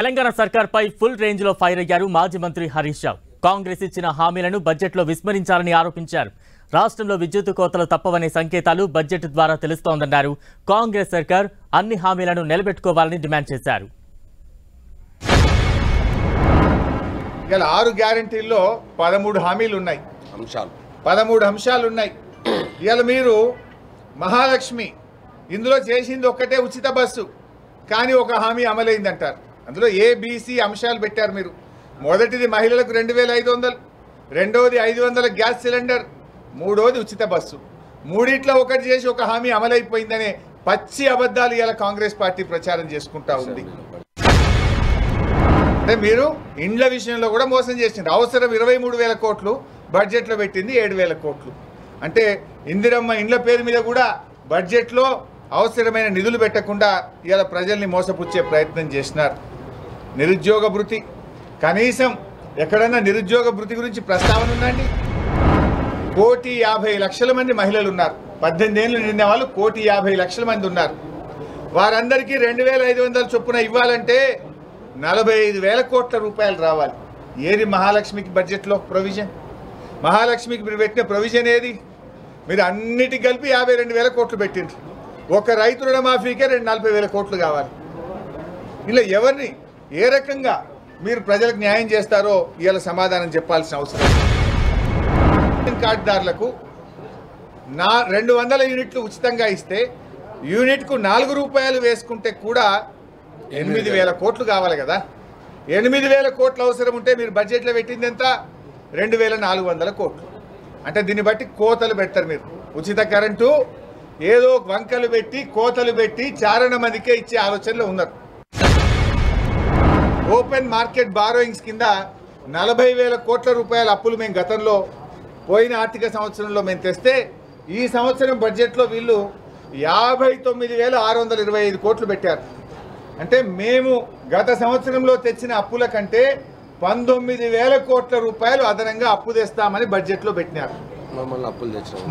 Telangana సర్కార్పై full range లో fire అయ్యారు మాజీ మంత్రి హరీష్ రావు. కాంగ్రెస్ ఇచ్చిన హామీలను బడ్జెట్లో విస్మరించారని ఆరోపించారు. రాష్ట్రంలో విద్యుత్ కోతలు తప్పవనే సంకేతాలు బడ్జెట్ ద్వారా తెలుస్తోందన్నారు. కాంగ్రెస్ సర్కార్ అన్ని హామీలను నిలబెట్టుకోవాలని డిమాండ్ చేశారు. ఇవాళ 6 గ్యారెంటీల్లో 13 హామీలు ఉన్నాయి. 13 అంశాలు ఉన్నాయి. ఇవాళ మీరు మహాలక్ష్మి ఇందులో చేసింది ఒక్కటే ఉచిత బస్సు, కానీ ఒక హామీ అమలైందంటారు. అందులో ఏబిసి అంశాలు పెట్టారు మీరు. మొదటిది మహిళలకు 2500, రెండవది 500 గ్యాస్ సిలిండర్, మూడోది ఉచిత బస్సు. మూడిట్లో ఒకటి చేసి ఒక హామీ అమలైపోయిందనే పచ్చి అబద్ధాలు ఇవాళ కాంగ్రెస్ పార్టీ ప్రచారం చేసుకుంటా ఉంది. అంటే మీరు ఇండ్ల విషయంలో కూడా మోసం చేసింది. అవసరం 23,000 కోట్లు, బడ్జెట్లో పెట్టింది 7,000 కోట్లు. అంటే ఇందిరమ్మ ఇండ్ల పేరు మీద కూడా బడ్జెట్లో అవసరమైన నిధులు పెట్టకుండా ఇవాళ ప్రజల్ని మోసపుచ్చే ప్రయత్నం చేసినారు. నిరుద్యోగ భృతి, కనీసం ఎక్కడన్నా నిరుద్యోగ భృతి గురించి ప్రస్తావన ఉందండి? 1,50,00,000 మంది మహిళలు ఉన్నారు. 18 ఏళ్ళు నిండిన వాళ్ళు 1,50,00,000 మంది ఉన్నారు. వారందరికీ 2,500 చొప్పున ఇవ్వాలంటే 45,000 కోట్ల రూపాయలు రావాలి. ఏది మహాలక్ష్మికి బడ్జెట్లో ప్రొవిజన్? మహాలక్ష్మికి మీరు పెట్టిన ప్రొవిజన్ ఏది? మీరు అన్నిటికి కలిపి 52,000 కోట్లు పెట్టిండ్రు. ఒక రైతు రుణమాఫీకే 40,000 కోట్లు కావాలి. ఇలా ఎవరిని ఏ రకంగా మీరు ప్రజలకు న్యాయం చేస్తారో ఇవాళ సమాధానం చెప్పాల్సిన అవసరం. కార్డుదారులకు 200 యూనిట్లు ఉచితంగా ఇస్తే యూనిట్కు 4 రూపాయలు వేసుకుంటే కూడా 8,000 కోట్లు కావాలి కదా. 8,000 కోట్లు అవసరం ఉంటే మీరు బడ్జెట్లో పెట్టింది ఎంత? 2,400 కోట్లు. అంటే దీన్ని బట్టి కోతలు పెడతారు మీరు. ఉచిత కరెంటు ఏదో వంకలు పెట్టి కోతలు పెట్టి చారణ మందికే ఇచ్చే ఆలోచనలో ఉన్నారు. ఓపెన్ మార్కెట్ బారోయింగ్స్ కింద 40,000 కోట్ల రూపాయల అప్పులు మేము గతంలో పోయిన ఆర్థిక సంవత్సరంలో మేము తెస్తే ఈ సంవత్సరం బడ్జెట్లో వీళ్ళు 59,625 కోట్లు పెట్టారు. అంటే మేము గత సంవత్సరంలో తెచ్చిన అప్పుల కంటే 19,000 కోట్ల రూపాయలు అదనంగా అప్పు తెస్తామని బడ్జెట్లో పెట్టినారు.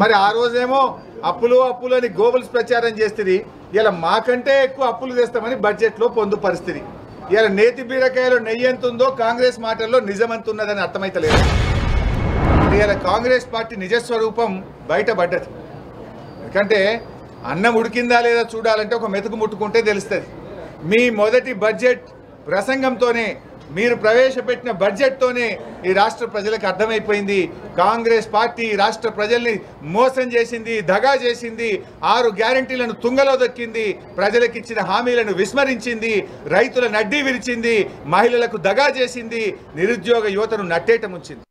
మరి ఆ రోజేమో అప్పులు అని గోబల్స్ ప్రచారం చేస్తుంది. ఇలా మాకంటే ఎక్కువ అప్పులు తెస్తామని బడ్జెట్లో పొందు పరిస్థితి. ఇలా నేతి బీరకాయలో నెయ్యి ఎంత ఉందో కాంగ్రెస్ మాటల్లో నిజమంత ఉన్నదని అర్థమైతలేదు. ఇలా కాంగ్రెస్ పార్టీ నిజస్వరూపం బయటపడ్డది. ఎందుకంటే అన్నం ఉడికిందా లేదా చూడాలంటే ఒక మెతుకు ముట్టుకుంటే తెలుస్తుంది. మీ మొదటి బడ్జెట్ ప్రసంగంతోనే, మీరు ప్రవేశపెట్టిన బడ్జెట్తోనే ఈ రాష్ట్ర ప్రజలకు అర్థమైపోయింది కాంగ్రెస్ పార్టీ రాష్ట్ర ప్రజల్ని మోసం చేసింది, దగా చేసింది, 6 గ్యారెంటీలను తుంగలో దొక్కింది, ప్రజలకు ఇచ్చిన హామీలను విస్మరించింది, రైతుల నడ్డీ విరిచింది, మహిళలకు దగా చేసింది, నిరుద్యోగ యువతను నట్టేట ముంచింది.